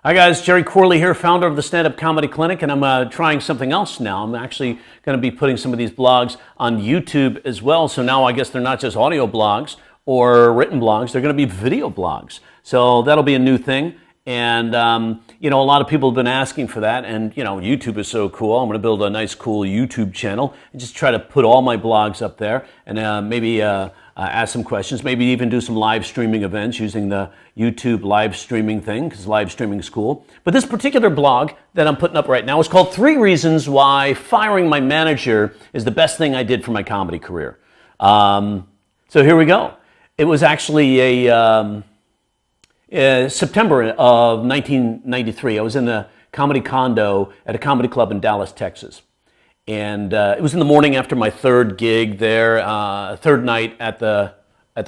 Hi guys, Jerry Corley here, founder of the Stand-Up Comedy Clinic, and I'm trying something else now. I'm actually going to be putting some of these blogs on YouTube as well. So now I guess they're not just audio blogs or written blogs, they're going to be video blogs. So that'll be a new thing. And, a lot of people have been asking for that. And, YouTube is so cool. I'm going to build a nice, cool YouTube channel and just try to put all my blogs up there and maybe ask some questions, maybe even do some live streaming events using the YouTube live streaming thing, because live streaming is cool. But this particular blog that I'm putting up right now is called 3 Reasons Why Firing My Manager is the Best Thing I Did for My Comedy Career. So here we go. It was actually September of 1993. I was in a comedy condo at a comedy club in Dallas, Texas. And it was in the morning after my third gig there, third night at the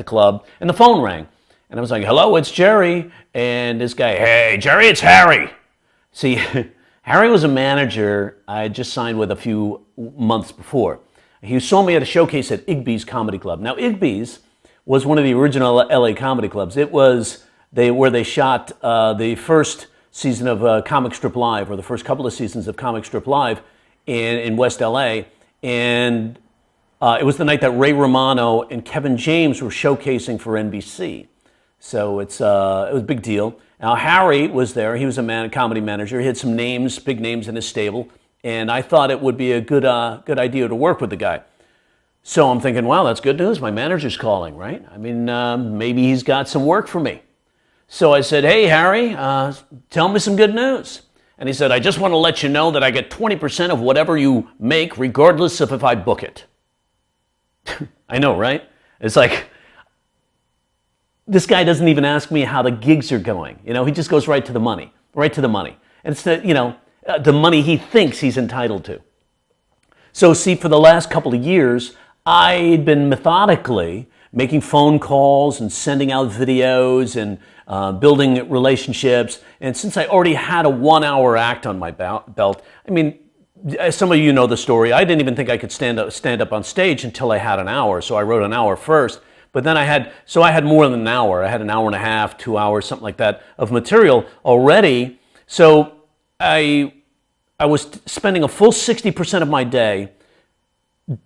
club, and the phone rang. And I was like, hello, it's Jerry. And this guy, hey, Jerry, it's Harry. See, Harry was a manager I had just signed with a few months before. He saw me at a showcase at Igby's Comedy Club. Now, Igby's was one of the original LA comedy clubs. It was where they shot the first season of Comic Strip Live, or the first couple of seasons of Comic Strip Live in West LA. And it was the night that Ray Romano and Kevin James were showcasing for NBC. So it was a big deal. Now, Harry was there. He was a comedy manager. He had some names, big names in his stable. And I thought it would be a good idea to work with the guy. So I'm thinking, wow, that's good news. My manager's calling, right? I mean, maybe he's got some work for me. So I said, hey, Harry, tell me some good news. And he said, I just want to let you know that I get 20% of whatever you make, regardless of if I book it. I know, right? It's like, this guy doesn't even ask me how the gigs are going. He just goes right to the money, And it's the money he thinks he's entitled to. So see, for the last couple of years, I'd been methodically making phone calls and sending out videos and building relationships. And since I already had a 1-hour act on my belt, I mean, as some of you know the story, I didn't even think I could stand up on stage until I had an hour. So I wrote an hour first, but then I had more than an hour. I had an hour and a half, 2 hours, something like that of material already. So I was spending a full 60% of my day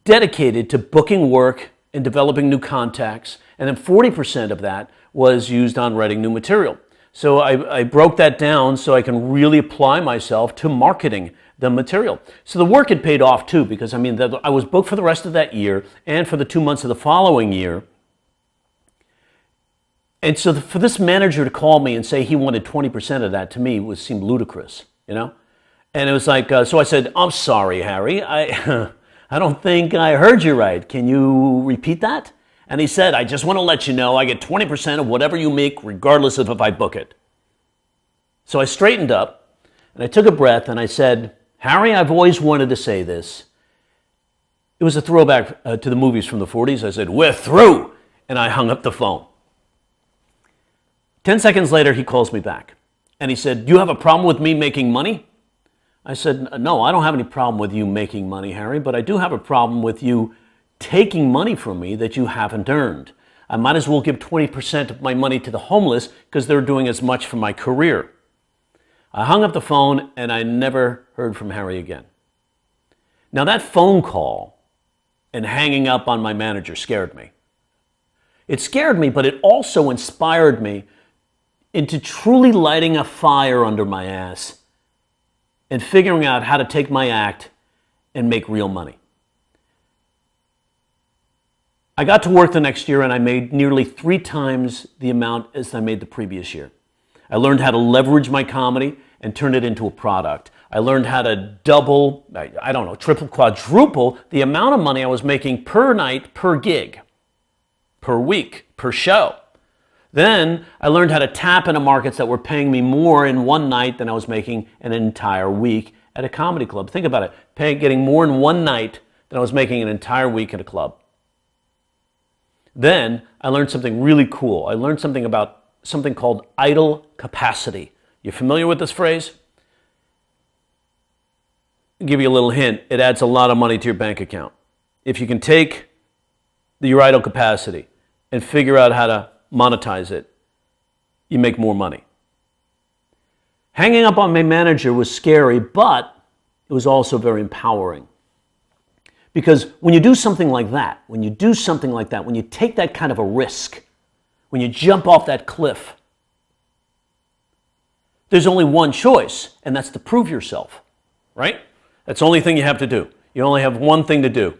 dedicated to booking work and developing new contacts, and then 40% of that was used on writing new material. So I broke that down so I can really apply myself to marketing the material. So the work had paid off too, because I was booked for the rest of that year and for the 2 months of the following year. And so for this manager to call me and say he wanted 20% of that, to me seemed ludicrous, And it was like, so I said, I'm sorry, Harry, I don't think I heard you right. Can you repeat that? And he said, I just want to let you know I get 20% of whatever you make, regardless of if I book it. So I straightened up and I took a breath and I said, Harry, I've always wanted to say this. It was a throwback to the movies from the 40s. I said, we're through. And I hung up the phone. 10 seconds later, he calls me back and he said, do you have a problem with me making money? I said, no, I don't have any problem with you making money, Harry, but I do have a problem with you taking money from me that you haven't earned. I might as well give 20% of my money to the homeless because they're doing as much for my career. I hung up the phone and I never heard from Harry again. Now that phone call and hanging up on my manager scared me. It scared me, but it also inspired me into truly lighting a fire under my ass and figuring out how to take my act and make real money. I got to work the next year and I made nearly 3 times the amount as I made the previous year. I learned how to leverage my comedy and turn it into a product. I learned how to double, triple, quadruple the amount of money I was making per night, per gig, per week, per show. Then I learned how to tap into markets that were paying me more in one night than I was making an entire week at a comedy club. Think about it, getting more in one night than I was making an entire week at a club. Then I learned something really cool. I learned something about something called idle capacity. You familiar with this phrase? I'll give you a little hint. It adds a lot of money to your bank account. If you can take your idle capacity and figure out how to monetize it, you make more money. Hanging up on my manager was scary, but it was also very empowering. Because when you do something like that, when you take that kind of a risk, when you jump off that cliff, there's only one choice, and that's to prove yourself, right? That's the only thing you have to do. You only have one thing to do.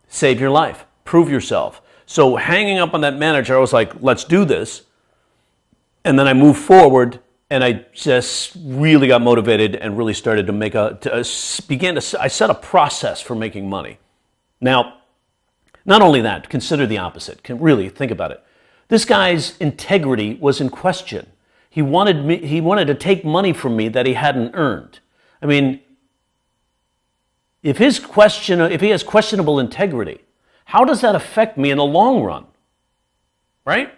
Save your life. Prove yourself. So hanging up on that manager, I was like, let's do this. And then I moved forward, and I just really got motivated and really started to I set a process for making money. Now, not only that, consider the opposite. Really think about it. This guy's integrity was in question. He wanted to take money from me that he hadn't earned. I mean, if he has questionable integrity, how does that affect me in the long run? Right?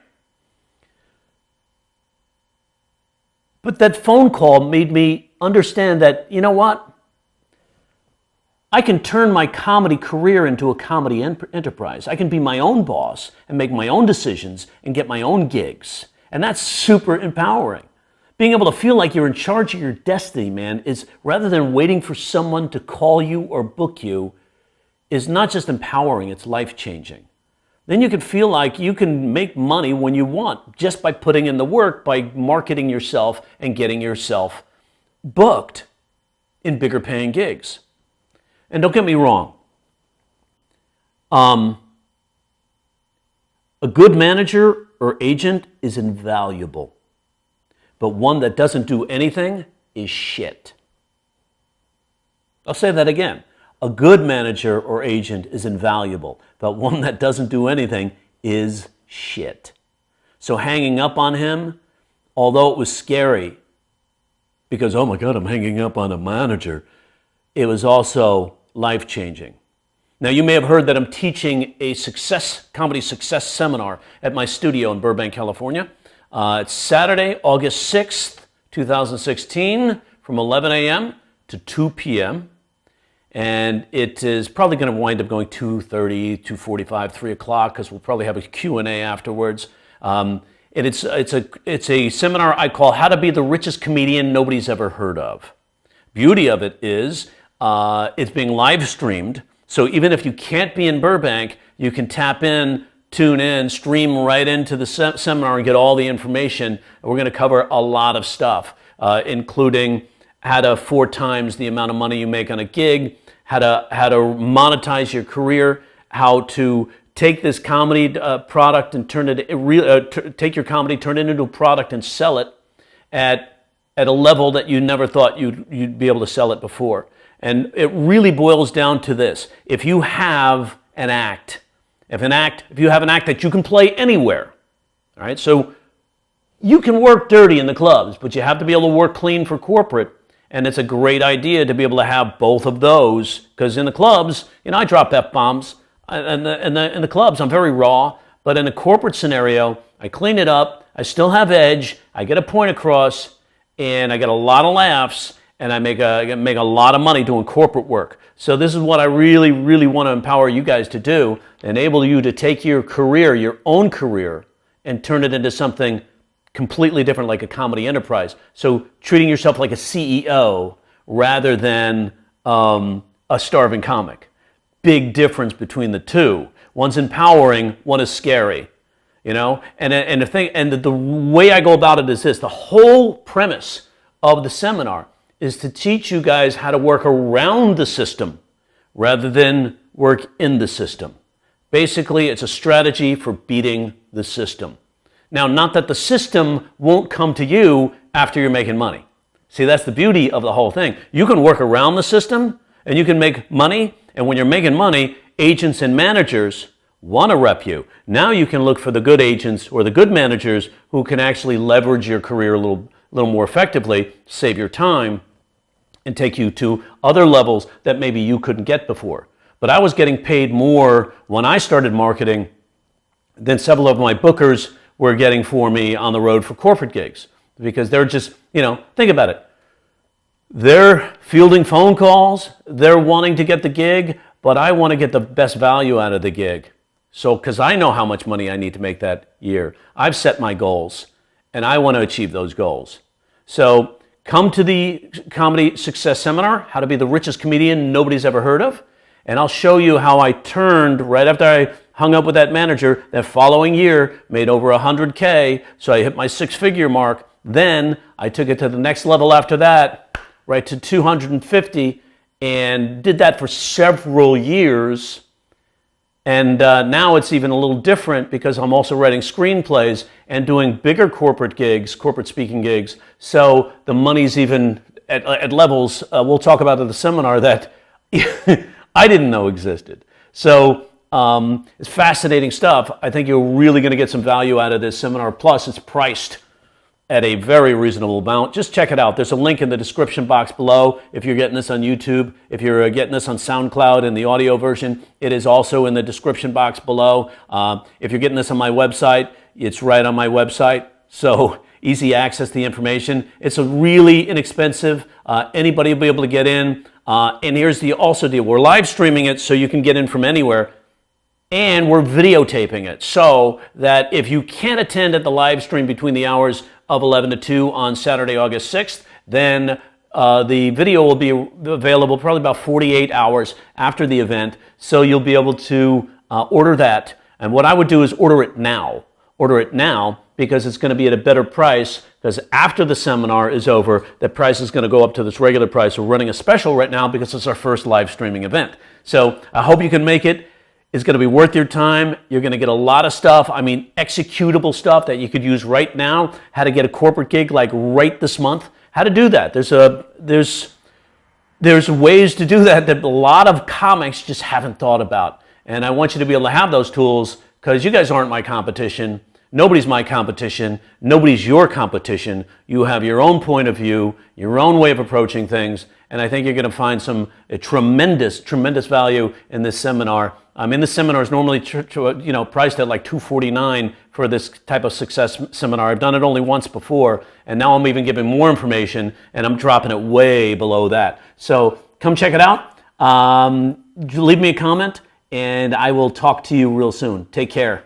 But that phone call made me understand that, you know what? I can turn my comedy career into a comedy enterprise. I can be my own boss and make my own decisions and get my own gigs. And that's super empowering. Being able to feel like you're in charge of your destiny, man, is rather than waiting for someone to call you or book you, is not just empowering, it's life-changing. Then you can feel like you can make money when you want just by putting in the work, by marketing yourself and getting yourself booked in bigger paying gigs. And don't get me wrong, a good manager or agent is invaluable, but one that doesn't do anything is shit. I'll say that again. A good manager or agent is invaluable, but one that doesn't do anything is shit. So hanging up on him, although it was scary, because, oh my God, I'm hanging up on a manager, it was also life-changing. Now, you may have heard that I'm teaching a comedy success seminar at my studio in Burbank, California. It's Saturday, August 6th, 2016, from 11 a.m. to 2 p.m. And it is probably going to wind up going 2:30, 2:45, 3 o'clock, because we'll probably have a Q&A afterwards. And it's a seminar I call How to Be the Richest Comedian Nobody's Ever Heard Of. Beauty of it is it's being live streamed. So even if you can't be in Burbank, you can tap in, tune in, stream right into the seminar and get all the information. And we're going to cover a lot of stuff, including how to 4 times the amount of money you make on a gig, how to monetize your career, how to take this comedy product and take your comedy, turn it into a product and sell it at a level that you never thought you'd be able to sell it before. And it really boils down to this. If you have an act, if you have an act that you can play anywhere, all right? So you can work dirty in the clubs, but you have to be able to work clean for corporate. And it's a great idea to be able to have both of those, because in the clubs, I drop F-bombs. In the clubs, I'm very raw. But in a corporate scenario, I clean it up. I still have edge. I get a point across, and I get a lot of laughs, and I make a lot of money doing corporate work. So this is what I really, really want to empower you guys to do, enable you to take your career, your own career, and turn it into something completely different, like a comedy enterprise. So treating yourself like a CEO rather than a starving comic. Big difference between the two. One's empowering, one is scary. And the way I go about it is this. The whole premise of the seminar is to teach you guys how to work around the system rather than work in the system. Basically, it's a strategy for beating the system. Now, not that the system won't come to you after you're making money. See, that's the beauty of the whole thing. You can work around the system and you can make money. And when you're making money, agents and managers want to rep you. Now you can look for the good agents or the good managers who can actually leverage your career a little more effectively, save your time, and take you to other levels that maybe you couldn't get before. But I was getting paid more when I started marketing than several of my bookers were getting for me on the road for corporate gigs, because they're just, think about it. They're fielding phone calls, they're wanting to get the gig, but I want to get the best value out of the gig. So, because I know how much money I need to make that year. I've set my goals, and I want to achieve those goals. So, come to the Comedy Success Seminar, how to be the richest comedian nobody's ever heard of. And I'll show you how I turned right after I hung up with that manager. That following year, made over 100K, so I hit my six-figure mark. Then I took it to the next level after that, right to 250, and did that for several years. And now it's even a little different because I'm also writing screenplays and doing bigger corporate gigs, corporate speaking gigs. So the money's even at levels we'll talk about in the seminar that I didn't know existed. So it's fascinating stuff. I think you're really going to get some value out of this seminar. Plus, it's priced at a very reasonable amount. Just check it out. There's a link in the description box below if you're getting this on YouTube. If you're getting this on SoundCloud in the audio version, it is also in the description box below. If you're getting this on my website, it's right on my website. So easy access to the information. It's a really inexpensive. Anybody will be able to get in. And here's the also deal. We're live streaming it so you can get in from anywhere. And we're videotaping it so that if you can't attend at the live stream between the hours of 11 to 2 on Saturday, August 6th, then the video will be available probably about 48 hours after the event. So you'll be able to order that. And what I would do is order it now. Order it now because it's going to be at a better price, because after the seminar is over, the price is going to go up to this regular price. We're running a special right now because it's our first live streaming event. So I hope you can make it. It's going to be worth your time. You're going to get a lot of stuff. I mean, executable stuff that you could use right now. How to get a corporate gig like right this month. How to do that. There's ways to do that a lot of comics just haven't thought about. And I want you to be able to have those tools because you guys aren't my competition. Nobody's my competition. Nobody's your competition. You have your own point of view, your own way of approaching things. And I think you're going to find some tremendous value in this seminar. I mean, this seminar is normally priced at like $249 for this type of success seminar. I've done it only once before, and now I'm even giving more information, and I'm dropping it way below that. So come check it out. Leave me a comment, and I will talk to you real soon. Take care.